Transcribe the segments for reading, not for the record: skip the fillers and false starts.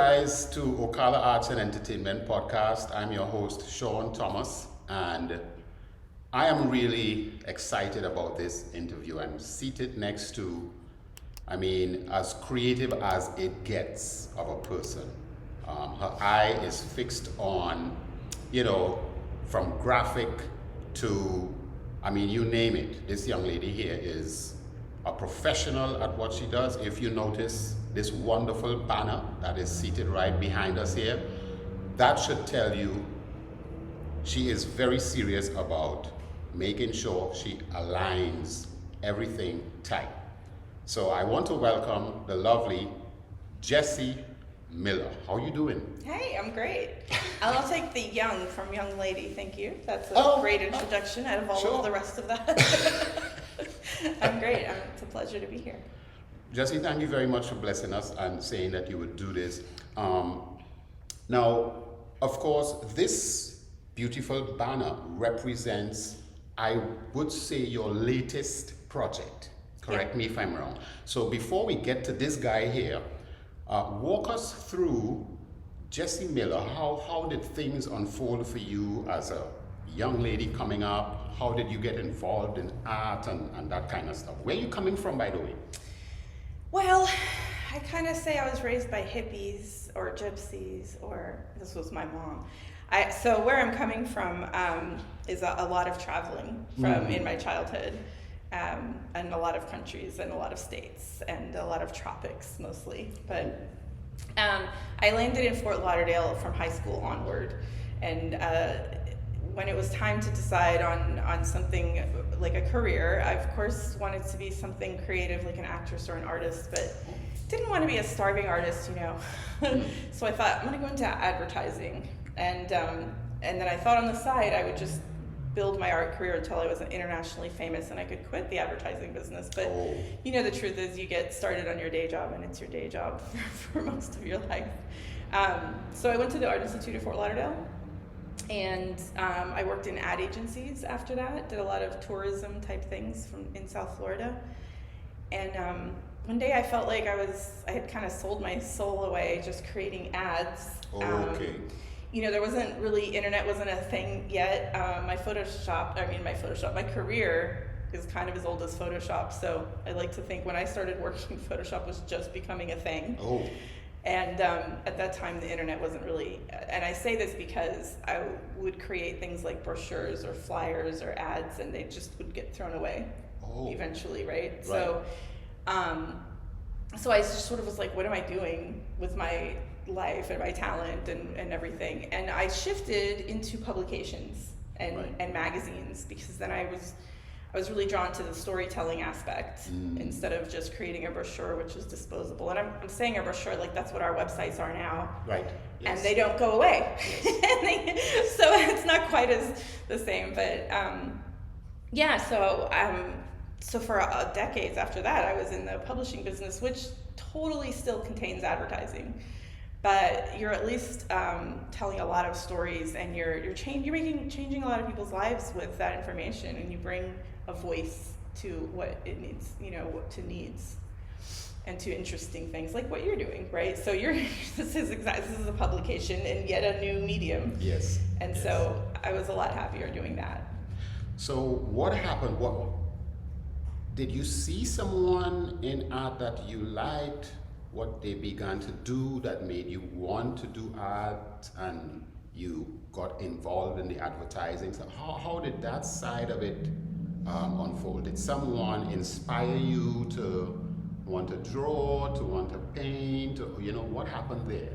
guys to Ocala Arts and Entertainment Podcast. I'm your host, Sean Thomas, and I am really excited about this interview. I'm seated next to, as creative as it gets of a person. Her eye is fixed on, from graphic to, you name it. This young lady here is a professional at what she does. If you notice this wonderful banner that is seated right behind us here, that should tell you she is very serious about making sure she aligns everything tight. So I want to welcome the lovely Jessi Miller. How are you doing? Hey, I'm great. I'll take the young from young lady, thank you. That's a great introduction out of all of the rest of that. I'm great. It's a pleasure to be here. Jessi, thank you very much for blessing us and saying that you would do this. Now, of course, this beautiful banner represents, I would say, your latest project. Correct me if I'm wrong. So before we get to this guy here, walk us through Jessi Miller. How did things unfold for you as a young lady coming up? How did you get involved in art and that kind of stuff? Where are you coming from, by the way? Well, I kind of say I was raised by hippies or gypsies, or this was my mom. So where I'm coming from is a lot of traveling from in my childhood, and a lot of countries and a lot of states and a lot of tropics mostly. But I landed in Fort Lauderdale from high school onward, and when it was time to decide on something like a career, I of course wanted to be something creative like an actress or an artist, but didn't want to be a starving artist, So I thought, I'm going to go into advertising, and then I thought on the side I would just build my art career until I was internationally famous and I could quit the advertising business. But the truth is you get started on your day job and it's your day job for most of your life. So I went to the Art Institute of Fort Lauderdale. And I worked in ad agencies after that, did a lot of tourism type things in South Florida. And one day I felt like I had kind of sold my soul away just creating ads. There wasn't really, internet wasn't a thing yet. My career is kind of as old as Photoshop. So I like to think when I started working, Photoshop was just becoming a thing. And at that time, the internet wasn't really, and I say this because I would create things like brochures or flyers or ads, and they just would get thrown away eventually, right? So I just sort of was like, what am I doing with my life and my talent and everything? And I shifted into publications and magazines, because then I was really drawn to the storytelling aspect instead of just creating a brochure, which is disposable. And I'm saying a brochure like that's what our websites are now. Right. Yes. And they don't go away. Yes. So it's not quite as the same. But so for decades after that, I was in the publishing business, which totally still contains advertising. But you're at least telling a lot of stories, and you're changing a lot of people's lives with that information, and you bring a voice to what it needs, to needs, and to interesting things like what you're doing, right? So this is a publication in yet a new medium. Yes. And so I was a lot happier doing that. So what happened? Did you see someone in art that you liked? What they began to do that made you want to do art, and you got involved in the advertising? So how did that side of it unfold? Did someone inspire you to want to draw, to want to paint? What happened there?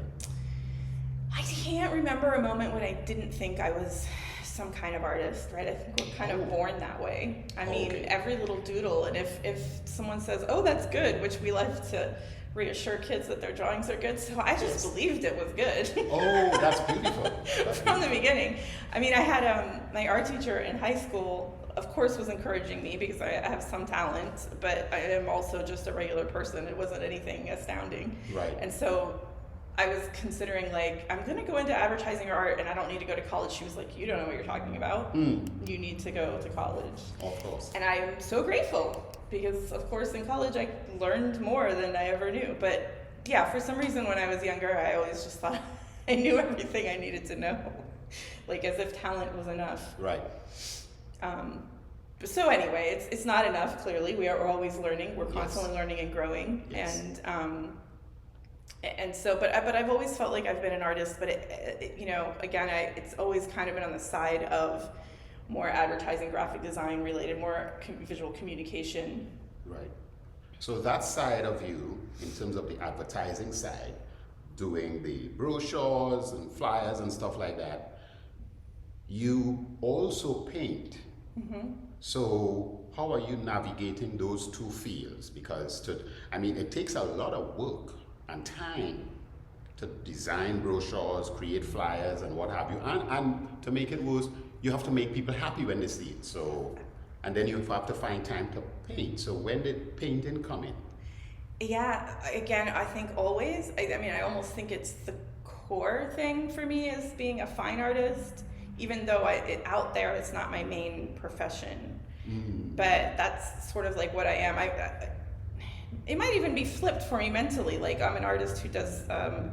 I can't remember a moment when I didn't think I was some kind of artist, right? I think we're kind of born that way. Every little doodle, and if someone says, oh, that's good, which we love to reassure kids that their drawings are good, so I just believed it was good. Oh, that's beautiful. From the beginning. I had my art teacher in high school, of course, was encouraging me because I have some talent, but I am also just a regular person. It wasn't anything astounding. Right. And so I was considering, I'm going to go into advertising or art, and I don't need to go to college. She was like, you don't know what you're talking about. You need to go to college. Of course. And I am so grateful because, of course, in college I learned more than I ever knew. But yeah, for some reason when I was younger, I always just thought I knew everything I needed to know, like as if talent was enough. Right. So anyway, it's not enough. Clearly, we are always learning. We're constantly learning and growing, Yes. and so, but I've always felt like I've been an artist. But again, it's always kind of been on the side of more advertising, graphic design related, more visual communication. Right. So that side of you, in terms of the advertising side, doing the brochures and flyers and stuff like that, you also paint. Mm-hmm. So how are you navigating those two fields? Because it takes a lot of work and time to design brochures, create flyers and what have you. And to make it worse, you have to make people happy when they see it. So, and then you have to find time to paint. So when did painting come in? Yeah, again, I think always, I almost think it's the core thing for me is being a fine artist, even though out there it's not my main profession. But that's sort of like what I am. It might even be flipped for me mentally, like I'm an artist who does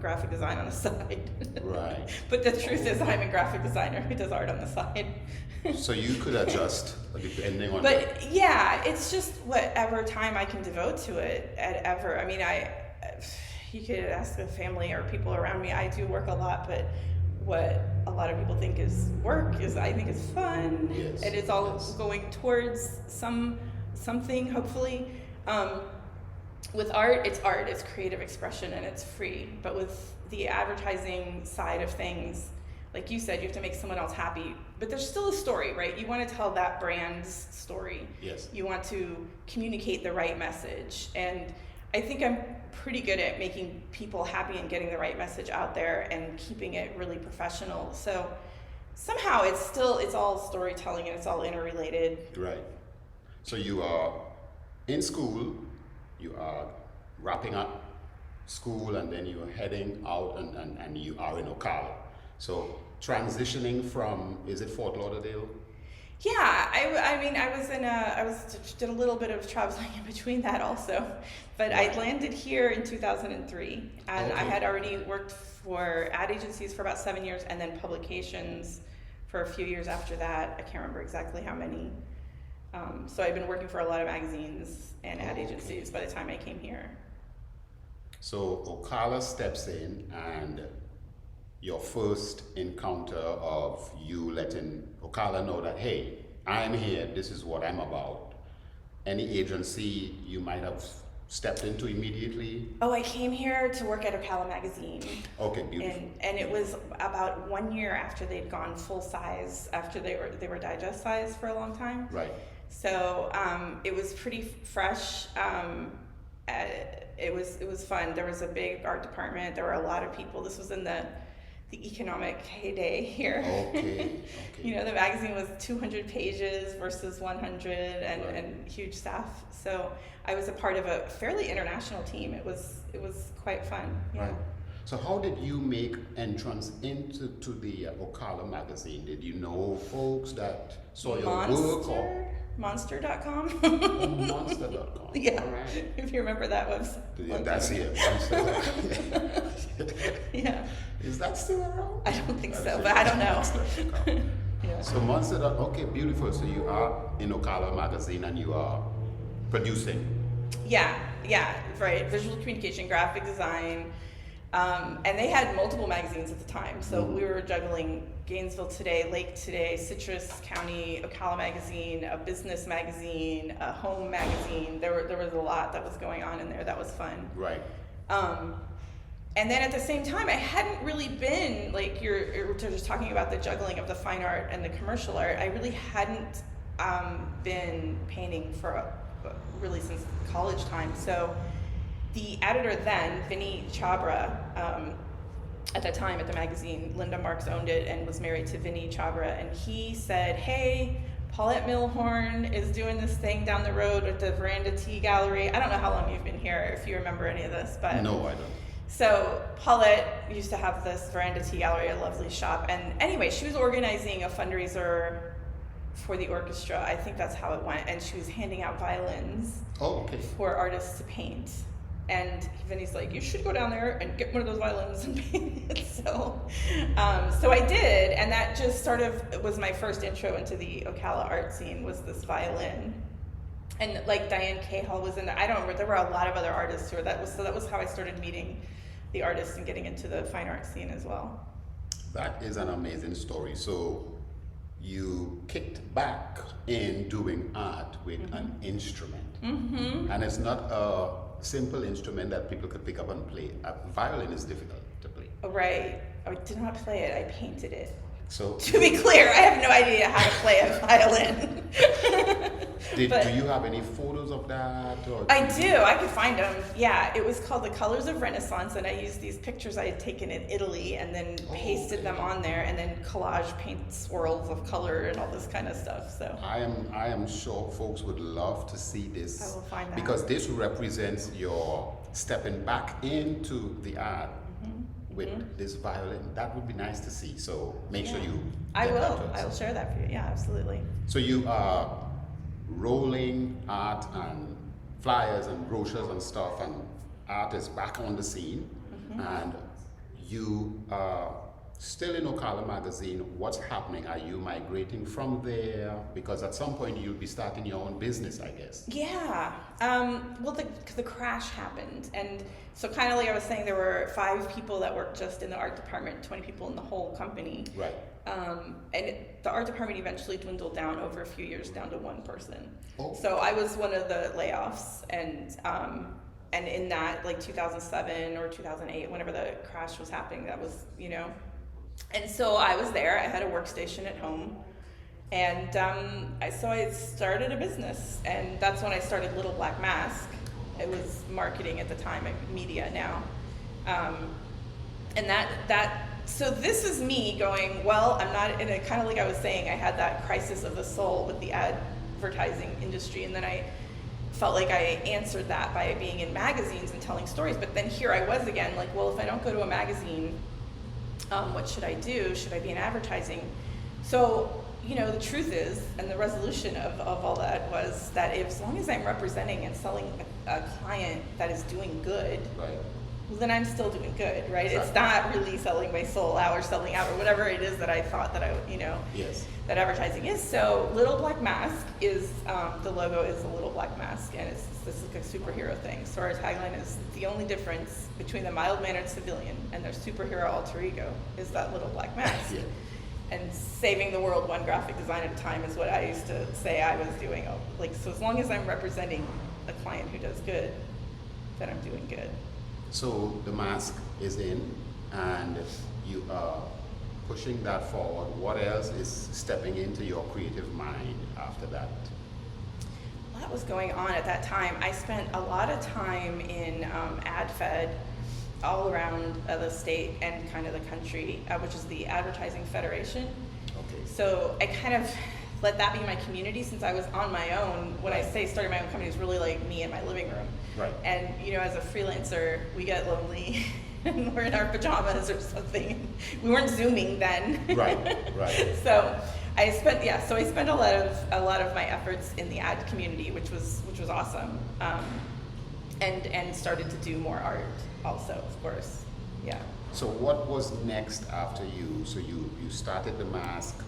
graphic design on the side. Right. But the truth is I'm a graphic designer who does art on the side. So you could adjust depending on. But yeah, it's just whatever time I can devote to it you could ask the family or people around me. I do work a lot, but what a lot of people think is work I think is fun. Yes. And it's all going towards something, hopefully. With art, it's creative expression and it's free. But with the advertising side of things, like you said, you have to make someone else happy. But there's still a story, right? You want to tell that brand's story. Yes. You want to communicate the right message. And I think I'm pretty good at making people happy and getting the right message out there and keeping it really professional. So somehow it's all storytelling and it's all interrelated. Right. So you are in school, you are wrapping up school, and then you're heading out and you are in Ocala. So transitioning from, is it Fort Lauderdale? Yeah, I did a little bit of traveling in between that also, but I landed here in 2003, and I had already worked for ad agencies for about 7 years, and then publications for a few years after that. I can't remember exactly how many. So I've been working for a lot of magazines and ad agencies by the time I came here. So Ocala steps in, and your first encounter of you letting Ocala know that, hey, I'm here, this is what I'm about. Any agency you might have stepped into immediately? Oh, I came here to work at Ocala Magazine. Okay, beautiful. And it was about 1 year after they'd gone full size, after they were digest size for a long time. Right. So it was pretty fresh. It was fun. There was a big art department. There were a lot of people. This was in the economic heyday here. Okay. The magazine was 200 pages versus 100 and huge staff. So I was a part of a fairly international team. It was quite fun. Yeah. Right. So how did you make entrance into the Ocala magazine? Did you know folks that saw your work? Or Monster.com. Monster.com. Yeah. All right. If you remember that website. Yeah, that's it. Monster.com. Yeah. Is that still around? I don't think so, but I don't know. Yeah. So Monster.com. Okay, beautiful. So you are in Ocala magazine and you are producing. Yeah, right. Visual communication, graphic design. And they had multiple magazines at the time. So we were juggling Gainesville Today, Lake Today, Citrus County, Ocala Magazine, a business magazine, a home magazine. There was a lot that was going on in there. That was fun. Right. And then at the same time, I hadn't really been, like you're just talking about the juggling of the fine art and the commercial art. I really hadn't been painting for really since college time. So the editor then, Vinny Chabra, at that time at the magazine, Linda Marks owned it and was married to Vinny Chabra, and he said, hey, Paulette Milhorn is doing this thing down the road at the Veranda Tea Gallery. I don't know how long you've been here, if you remember any of this, but... No, I don't. So Paulette used to have this Veranda Tea Gallery, a lovely shop, and anyway, she was organizing a fundraiser for the orchestra. I think that's how it went, and she was handing out violins for artists to paint. And then he's like, you should go down there and get one of those violins and paint it. So I did, and that just sort of was my first intro into the Ocala art scene, was this violin. And like Diane Cahill was in there. I don't remember, there were a lot of other artists who were, that was how I started meeting the artists and getting into the fine art scene as well. That is an amazing story. So you kicked back in doing art with an instrument. And it's not a simple instrument that people could pick up and play. A violin is difficult to play. Right. I did not play it, I painted it. So to be clear, I have no idea how to play a violin. do you have any photos of that? Or I do. I could find them. Yeah, it was called The Colors of Renaissance, and I used these pictures I had taken in Italy and then pasted them on there, and then collage paint swirls of color and all this kind of stuff. So I am sure folks would love to see this. I will find that. Because this represents your stepping back into the art with this violin. That would be nice to see. So make sure you. I will share that for you. Yeah, absolutely. So you are rolling art and flyers and brochures and stuff, and art is back on the scene, and you are still in Ocala Magazine. What's happening? Are you migrating from there? Because at some point you'll be starting your own business, I guess. Yeah. Well, the crash happened, and so kind of like I was saying, there were 5 people that worked just in the art department, 20 people in the whole company. Right. The art department eventually dwindled down over a few years down to 1 person. Oh. So I was one of the layoffs, and in that, like 2007 or 2008, whenever the crash was happening, that was, and so I was there. I had a workstation at home, and I started a business, and that's when I started Little Black Mask. It was marketing at the time, media now, and so this is me going, well, I'm not in a, kind of like I was saying, I had that crisis of the soul with the advertising industry, and then I felt like I answered that by being in magazines and telling stories. But then here I was again, like, well, if I don't go to a magazine, what should I do? Should I be in advertising? So, the truth is, and the resolution of all that was that as long as I'm representing and selling a client that is doing good, right, well, then I'm still doing good, right? Exactly. It's not really selling my soul out or selling out or whatever it is that I thought that I would, yes, that advertising is. So Little Black Mask is, the logo is a little black mask, and this is like a superhero thing. So our tagline is, the only difference between the mild-mannered civilian and their superhero alter ego is that little black mask. Yeah. And saving the world one graphic design at a time is what I used to say I was doing. So as long as I'm representing a client who does good, then I'm doing good. So the mask is in, and you are pushing that forward. What else is stepping into your creative mind after that? A lot was going on at that time. I spent a lot of time in AdFed, all around the state and kind of the country, which is the Advertising Federation. Okay. So I kind of let that be my community, since I was on my own. When I say starting my own company, it's really like me in my living room. Right. And as a freelancer, we get lonely and we're in our pajamas or something. We weren't Zooming then. Right. Right. So I spent a lot of my efforts in the ad community, which was awesome. And started to do more art also, of course. Yeah. So what was next after you? So you started the mask.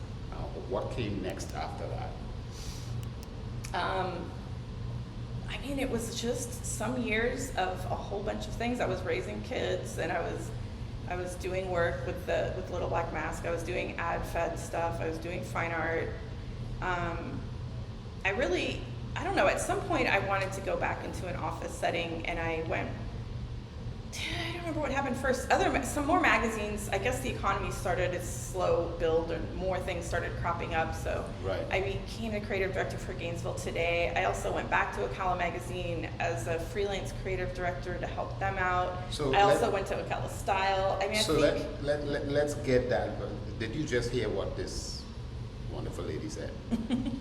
What came next after that? It was just some years of a whole bunch of things. I was raising kids, and I was doing work with Little Black Mask. I was doing ad-fed stuff. I was doing fine art. I don't know, at some point I wanted to go back into an office setting, and I went, I don't remember what happened first. Some more magazines, I guess the economy started its slow build, and more things started cropping up, so right. I became the creative director for Gainesville Today. I also went back to Ocala Magazine as a freelance creative director to help them out. So I also went to Ocala Style. Let's get that. Did you just hear what this wonderful lady said?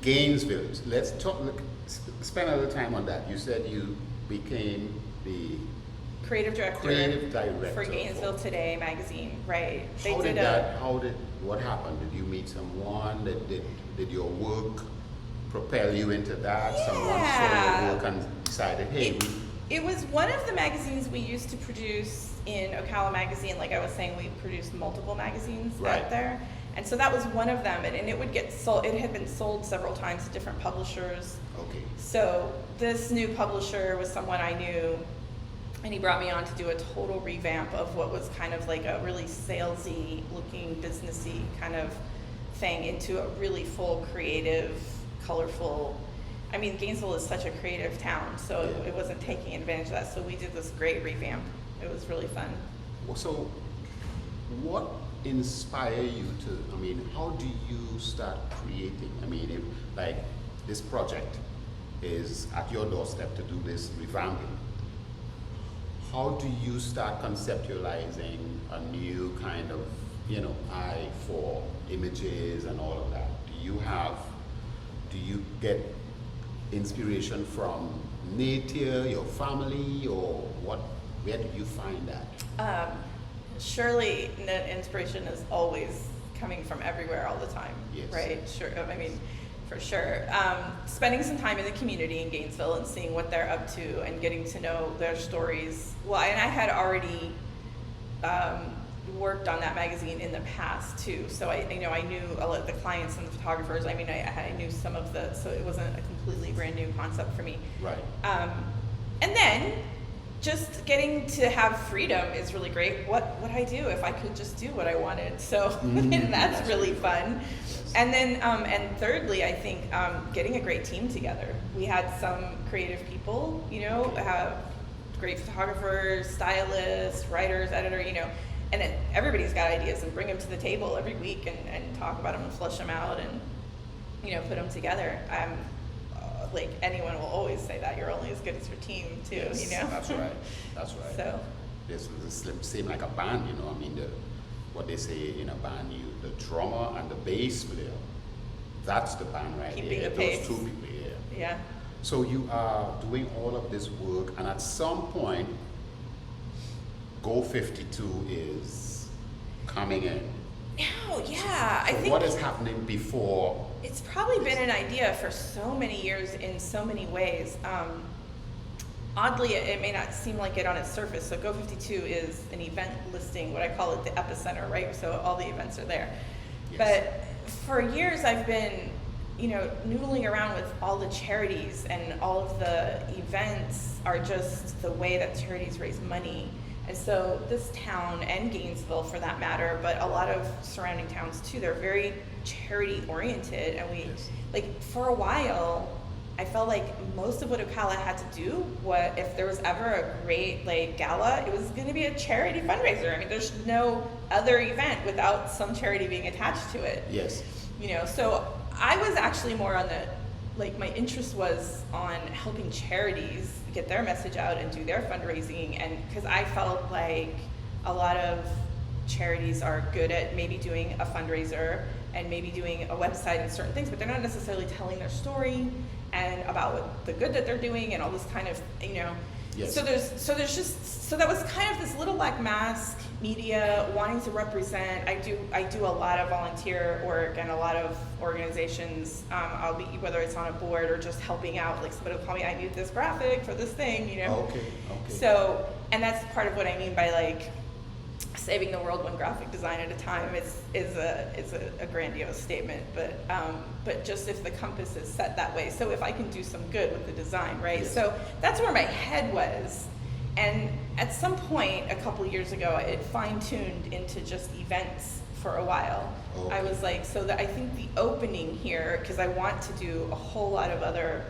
Gainesville. Let's talk. Spend a little time on that. You said you became the creative director for Gainesville Today magazine, right? What happened? Did you meet someone? Did your work propel you into that? Yeah. Someone saw your work and decided, hey, It was one of the magazines we used to produce in Ocala Magazine. Like I was saying, we produced multiple magazines out there. And so that was one of them, and it would get sold. It had been sold several times to different publishers. Okay. So this new publisher was someone I knew, and he brought me on to do a total revamp of what was kind of like a really salesy looking, businessy kind of thing into a really full, creative, colorful. I mean, Gainesville is such a creative town, so it wasn't taking advantage of that. So we did this great revamp. It was really fun. So what inspired you to, I mean, how do you start creating? I mean, if, like this project is at your doorstep to do this revamping, how do you start conceptualizing a new kind of, eye for images and all of that? Do you get inspiration from nature, your family, or what? Where do you find that? Surely the inspiration is always coming from everywhere all the time, yes. Right? Sure. I mean, for sure. Spending some time in the community in Gainesville and seeing what they're up to and getting to know their stories. Well, and I had already worked on that magazine in the past too, so I knew a lot of the clients and the photographers. I mean, I knew some of so it wasn't a completely brand new concept for me. Right. And then just getting to have freedom is really great. What would I do if I could just do what I wanted? So that's really fun. And then, and thirdly, I think getting a great team together. We had some creative people, have great photographers, stylists, writers, editor, and then everybody's got ideas and bring them to the table every week and talk about them and flesh them out and, put them together. Like anyone will always say that you're only as good as your team too, Yes, that's right. That's right. So this seems like a band, I mean, what they say in a band, the drummer and the bass player, that's the band right keeping there. the pace. Those two people here. Yeah. So you are doing all of this work, and at some point, GO52 is coming in. Oh yeah, So I think what is happening before? it's probably been an idea for so many years in so many ways. Oddly, it may not seem like it on its surface. So GO52 is an event listing, what I call it the epicenter, right? So all the events are there. Yes. But for years I've been, noodling around with all the charities, and all of the events are just the way that charities raise money. And so this town, and Gainesville for that matter, but a lot of surrounding towns too, they're very charity oriented. And like for a while, I felt like most of what Ocala had to do, if there was ever a great gala, it was going to be a charity fundraiser. I mean, there's no other event without some charity being attached to it. Yes. So I was actually more on my interest was on helping charities get their message out and do their fundraising, and because I felt like a lot of charities are good at maybe doing a fundraiser and maybe doing a website and certain things, but they're not necessarily telling their story and about the good that they're doing and all this kind of, Yes. So that was kind of this little black mask media wanting to represent. I do a lot of volunteer work and a lot of organizations. I'll be, whether it's on a board or just helping out, like somebody will call me, I need this graphic for this thing, Okay. So, and that's part of what I mean by saving the world one graphic design at a time. Is a grandiose statement, but just if the compass is set that way, so if I can do some good with the design, right? Yes. So that's where my head was, and at some point a couple years ago, it fine-tuned into just events for a while. Okay. I was like, I think the opening here, because I want to do a whole lot of other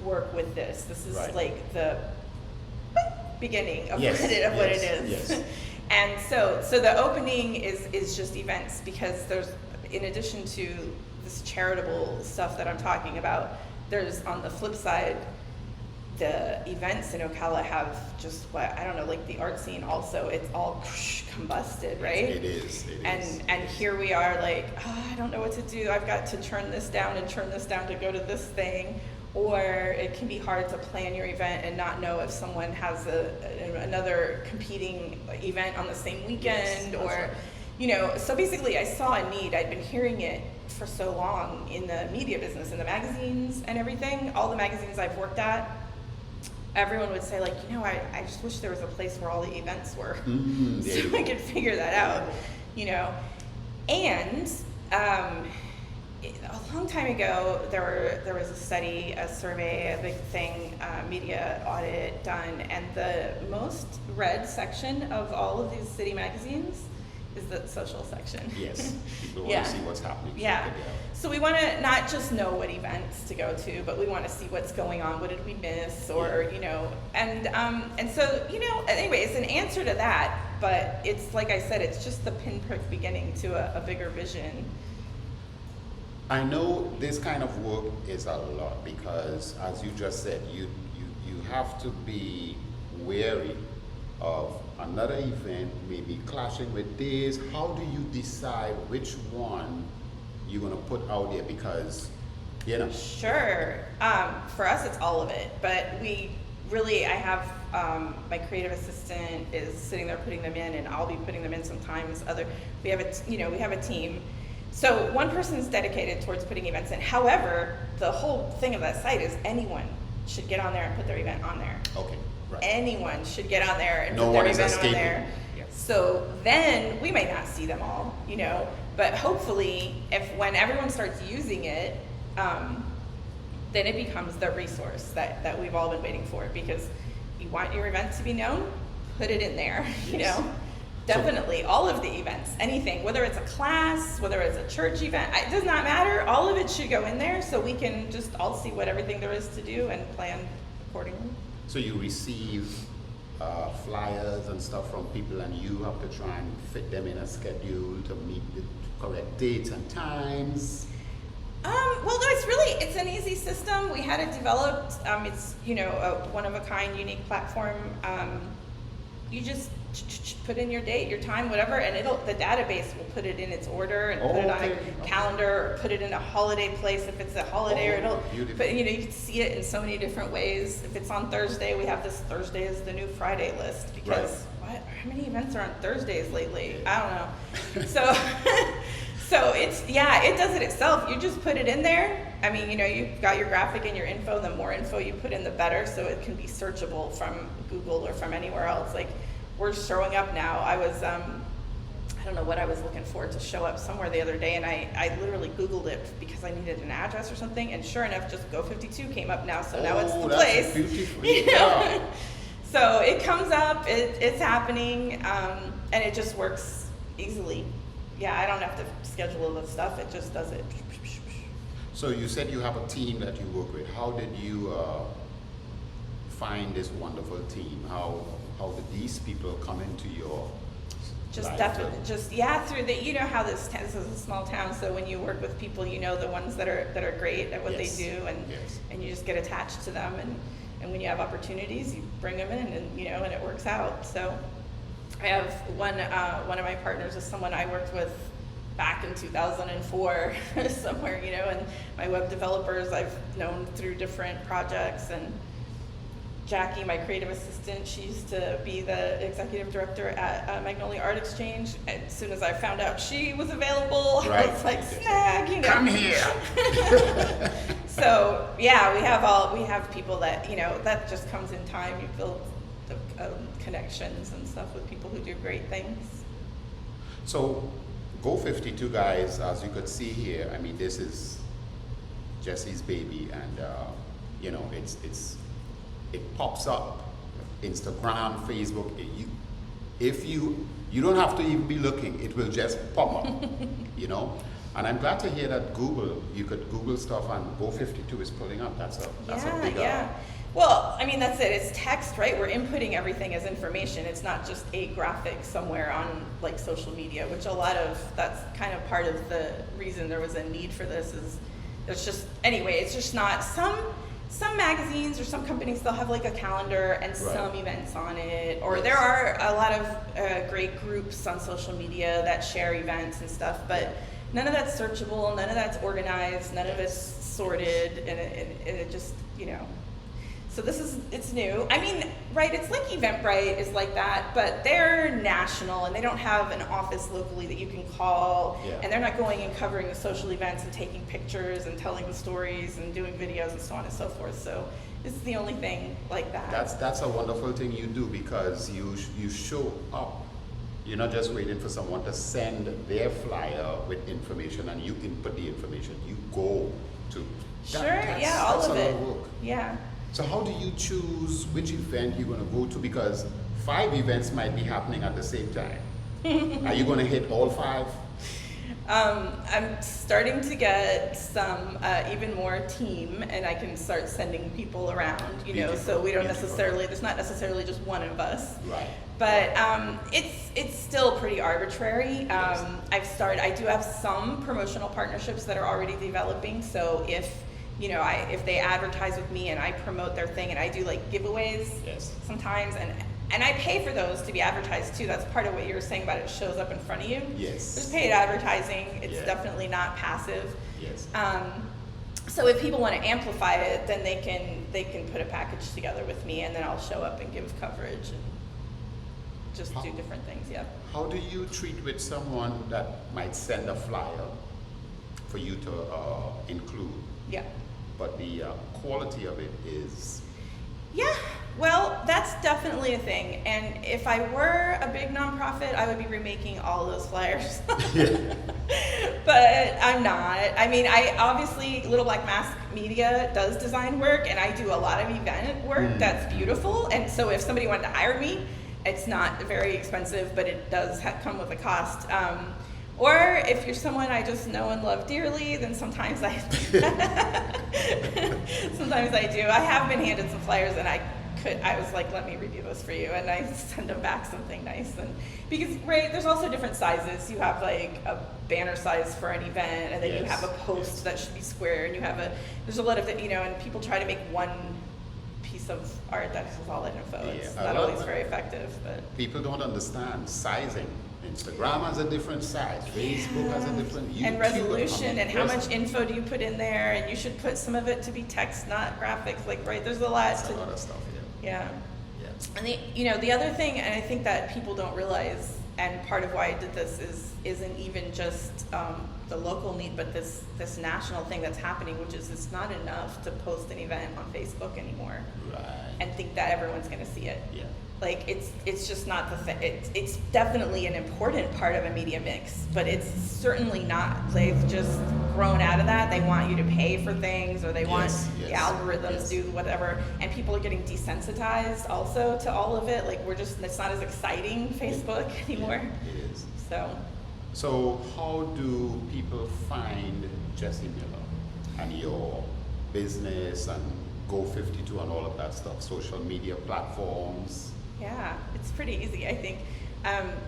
work with this. This is Right. like the beginning of Yes. what it is. Yes. And so the opening is just events, because there's, in addition to this charitable stuff that I'm talking about, there's, on the flip side, the events in Ocala have just the art scene also, it's all combusted, right? It is. And here we are I don't know what to do. I've got to turn this down to go to this thing. Or it can be hard to plan your event and not know if someone has another competing event on the same weekend, yes, so basically I saw a need. I'd been hearing it for so long in the media business, in the magazines and everything. All the magazines I've worked at, everyone would say like, I just wish there was a place where all the events were, Mm-hmm. so I could figure that out, And a long time ago, there was a study, a survey, a big thing, media audit done, and the most read section of all of these city magazines is the social section. Yes, people want Yeah. to see what's happening. Yeah. So we want to not just know what events to go to, but we want to see what's going on. What did we miss? Or, and so, anyways, an answer to that, but it's like I said, it's just the pinprick beginning to a bigger vision. I know this kind of work is a lot because, as you just said, you have to be wary of another event maybe clashing with this. How do you decide which one you're going to put out there? Because, Sure. For us, it's all of it. But I have my creative assistant is sitting there putting them in, and I'll be putting them in sometimes. We have a team. So one person is dedicated towards putting events in. However, the whole thing of that site is anyone should get on there and put their event on there. Okay, right. Anyone should get on there and No put one their is event escaping. on there. Yes. So then we might not see them all, but hopefully when everyone starts using it, then it becomes the resource that we've all been waiting for, because you want your event to be known, put it in there, Yes. Definitely, all of the events, anything, whether it's a class, whether it's a church event, it does not matter. All of it should go in there so we can just all see what everything there is to do and plan accordingly. So you receive flyers and stuff from people, and you have to try and fit them in a schedule to meet the correct dates and times. Well, no, it's an easy system. We had it developed. It's, a one-of-a-kind, unique platform. You just put in your date, your time, whatever, and the database will put it in its order and put it on a calendar, or put it in a holiday place if it's a holiday, or it'll, beautiful. but you can see it in so many different ways. If it's on Thursday, we have this Thursday is the new Friday list, because how many events are on Thursdays lately? I don't know. So it does it itself. You just put it in there. I mean, you've got your graphic and your info. The more info you put in, the better, so it can be searchable from Google or from anywhere else. Like, we're showing up now. I was, I don't know what I was looking for to show up somewhere the other day, and I literally Googled it because I needed an address or something, and sure enough, just GO52 came up now, so now it's the place. Beautiful. Yeah. So it comes up, it's happening, and it just works easily. Yeah, I don't have to schedule all the stuff, it just does it. So you said you have a team that you work with. How did you find this wonderful team? How did these people come into your Just life? definitely, through the, how this is a small town, so when you work with people, the ones that are great at what Yes. they do, and you just get attached to them, and when you have opportunities, you bring them in, and and it works out. So I have one of my partners is someone I worked with back in 2004 somewhere, and my web developers I've known through different projects, and Jackie, my creative assistant, she used to be the executive director at Magnolia Art Exchange. As soon as I found out she was available, Right. I was like, snag, Come here. So we have people that that just comes in time. You build the connections and stuff with people who do great things. So GO52, guys, as you could see here, I mean, this is Jessi's baby, and it pops up Instagram, Facebook. If you don't have to even be looking, it will just pop up. And I'm glad to hear that you could Google stuff, and GO52 is pulling up. That's a big Well, I mean, that's it. It's text, right? We're inputting everything as information. It's not just a graphic somewhere on like social media, which that's kind of part of the reason there was a need for this is it's just not some magazines or some companies, they'll have like a calendar and some events on it, or there are a lot of great groups on social media that share events and stuff, but none of that's searchable, none of that's organized, none of it's sorted, and it just, So it's new. I mean, right, it's like Eventbrite is like that, but they're national and they don't have an office locally that you can call, and they're not going and covering the social events and taking pictures and telling the stories and doing videos and so on and so forth. So this is the only thing like that. That's a wonderful thing you do, because you show up. You're not just waiting for someone to send their flyer with information and you input the information. You go to. All of it. Work. Yeah. So how do you choose which event you're going to go to? Because 5 events might be happening at the same time. Are you going to hit all 5? I'm starting to get some even more team, and I can start sending people around, so we don't necessarily, there's not necessarily just one of us. Right. But it's still pretty arbitrary. I do have some promotional partnerships that are already developing, so if they advertise with me and I promote their thing and I do like giveaways sometimes, and I pay for those to be advertised too. That's part of what you were saying about it shows up in front of you. Yes. There's paid advertising. It's definitely not passive. Yes. So if people want to amplify it, then they can put a package together with me, and then I'll show up and give coverage and just do different things. Yeah. How do you treat with someone that might send a flyer for you to include? Yeah. But the quality of it is. Yeah, well, that's definitely a thing. And if I were a big nonprofit, I would be remaking all those flyers. But I'm not. I mean, I obviously, Little Black Mask Media does design work, and I do a lot of event work that's beautiful. And so if somebody wanted to hire me, it's not very expensive, but it does come with a cost. Or if you're someone I just know and love dearly, then sometimes I do. I have been handed some flyers, and I was like, let me review this for you, and I send them back something nice. And because there's also different sizes. You have like a banner size for an event, and then you have a post that should be square, and there's a lot of and people try to make one piece of art that has all that info. It's not always very effective, but people don't understand sizing. Instagram has a different size. Facebook has a different. And resolution, and how much info do you put in there? And you should put some of it to be text, not graphics. There's a lot. That's a lot of stuff. Yeah. And the other thing, and I think that people don't realize, and part of why I did this isn't even just the local need, but this national thing that's happening, which is it's not enough to post an event on Facebook anymore, and think that everyone's going to see it. Yeah. Like it's just not the thing. It's definitely an important part of a media mix, but it's certainly not. They've just grown out of that. They want you to pay for things, or they want the algorithms do whatever, and people are getting desensitized also to all of it. Like it's not as exciting Facebook anymore. It is. So how do people find Jessi Miller and your business and GO52 and all of that stuff? Social media platforms. Yeah, it's pretty easy, I think.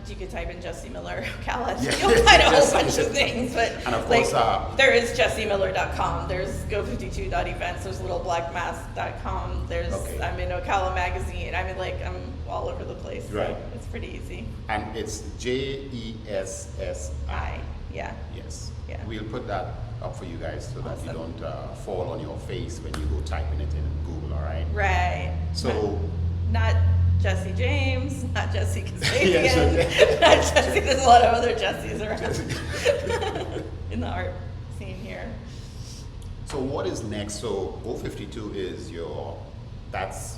You could type in Jessi Miller Ocala. You'll find a whole bunch of things, but and of course, there is JessiMiller.com. There's GO52.events. There's LittleBlackMask.com. I'm in Ocala Magazine. I'm all over the place. Right. So it's pretty easy. And it's JESSI. Yeah. Yes. Yeah. We'll put that up for you guys so that you Awesome. don't fall on your face when you go typing it in Google. All right. Right. So. Not Jesse James, not Jesse Kasabian, Yes, not Jesse. There's a lot of other Jessies around in the art scene here. So what is next? So GO52 is that's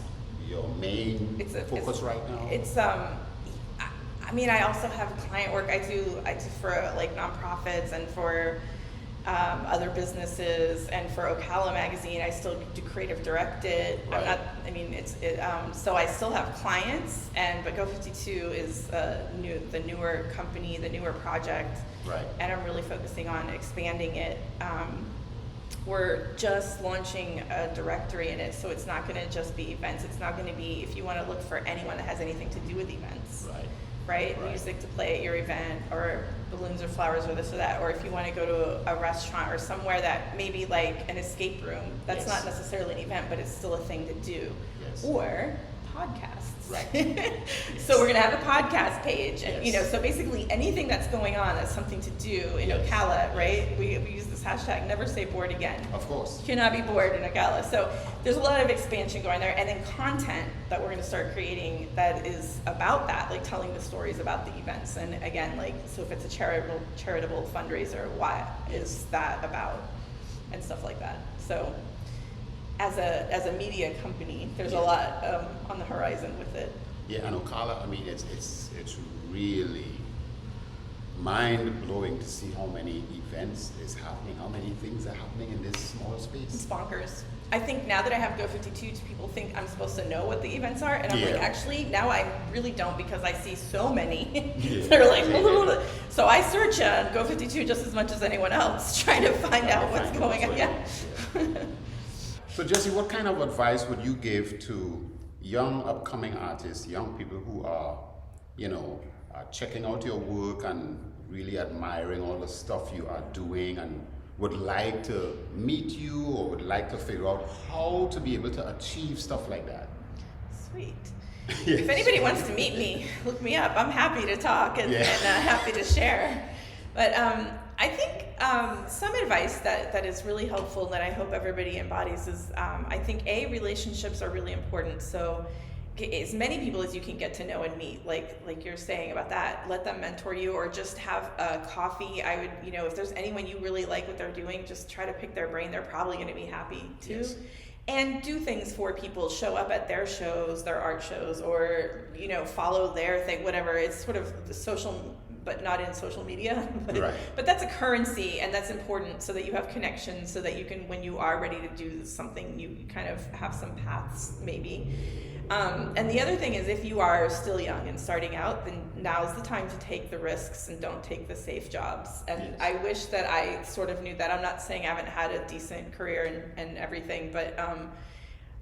your main focus right now? It's I mean, I also have client work. I do for nonprofits and for other businesses, and for Ocala Magazine, I still do creative direct it. Right. So I still have clients, but GO52 is the newer company, the newer project, right? And I'm really focusing on expanding it. We're just launching a directory in it, so it's not going to just be events. It's not going to be if you want to look for anyone that has anything to do with events. Right? Music to play at your event, or balloons or flowers or this or that, or if you want to go to a restaurant or somewhere that maybe like an escape room, that's not necessarily an event, but it's still a thing to do. Or podcasts. Right. So we're going to have a podcast page. And, Yes. so basically anything that's going on that's something to do in Ocala, right? We use this hashtag, never say bored again. Of course. You cannot be bored in Ocala. So there's a lot of expansion going there. And then content that we're going to start creating that is about that, like telling the stories about the events. And again, like, so if it's a charitable fundraiser, what is that about? And stuff like that. So as a media company, there's a lot on the horizon with it. Yeah, and Ocala, I mean, it's really mind-blowing to see how many events is happening, how many things are happening in this small space. It's bonkers. I think now that I have GO52, people think I'm supposed to know what the events are, and I'm like, actually, now I really don't, because I see so many that are like, so I search on GO52 just as much as anyone else, trying to find out what's going on. Yeah. So Jessi, what kind of advice would you give to young upcoming artists, young people who are, checking out your work and really admiring all the stuff you are doing and would like to meet you or would like to figure out how to be able to achieve stuff like that? Sweet. Yes. If anybody wants to meet me, look me up. I'm happy to talk and happy to share. But I think some advice that is really helpful and that I hope everybody embodies is I think relationships are really important. So as many people as you can get to know and meet, like you're saying about that, let them mentor you, or just have a coffee. I would, if there's anyone you really like what they're doing, just try to pick their brain. They're probably going to be happy too. Yes. And do things for people, show up at their shows, their art shows, or, follow their thing, whatever. It's sort of the social, but not in social media. But that's a currency, and that's important so that you have connections, so that you can, when you are ready to do something, you kind of have some paths maybe. And the other thing is, if you are still young and starting out, then now's the time to take the risks and don't take the safe jobs. And I wish that I sort of knew that. I'm not saying I haven't had a decent career and everything, but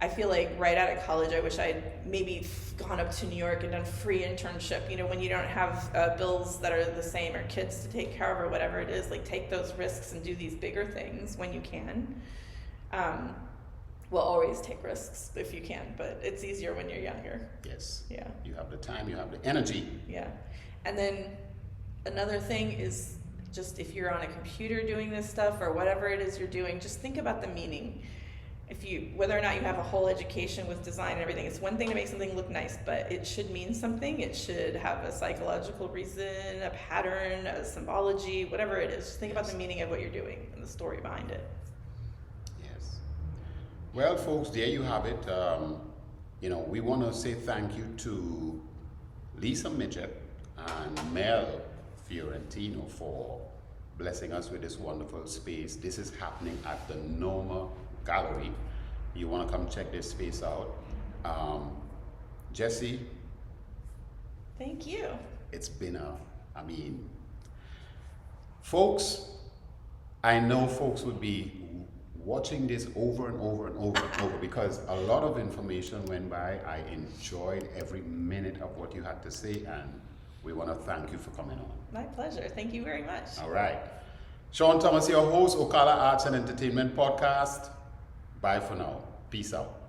I feel like right out of college, I wish I'd maybe gone up to New York and done free internship. When you don't have bills that are the same, or kids to take care of, or whatever it is, like, take those risks and do these bigger things when you can. Well, always take risks if you can, but it's easier when you're younger. Yes. Yeah. You have the time, you have the energy. Yeah. And then another thing is, just if you're on a computer doing this stuff or whatever it is you're doing, just think about the meaning. Whether or not you have a whole education with design and everything, it's one thing to make something look nice, but it should mean something. It should have a psychological reason, a pattern, a symbology, whatever it is. Just think about the meaning of what you're doing and the story behind it. Well, folks, there you have it. We want to say thank you to Lisa Midget and Mel Fiorentino for blessing us with this wonderful space. This is happening at the Noma Gallery. You want to come check this space out. Jessi. Thank you. It's been folks, I know folks would be watching this over and over and over and over, because a lot of information went by. I enjoyed every minute of what you had to say, and we want to thank you for coming on. My pleasure. Thank you very much. All right. Sean Thomas, your host, Ocala Arts and Entertainment Podcast. Bye for now. Peace out.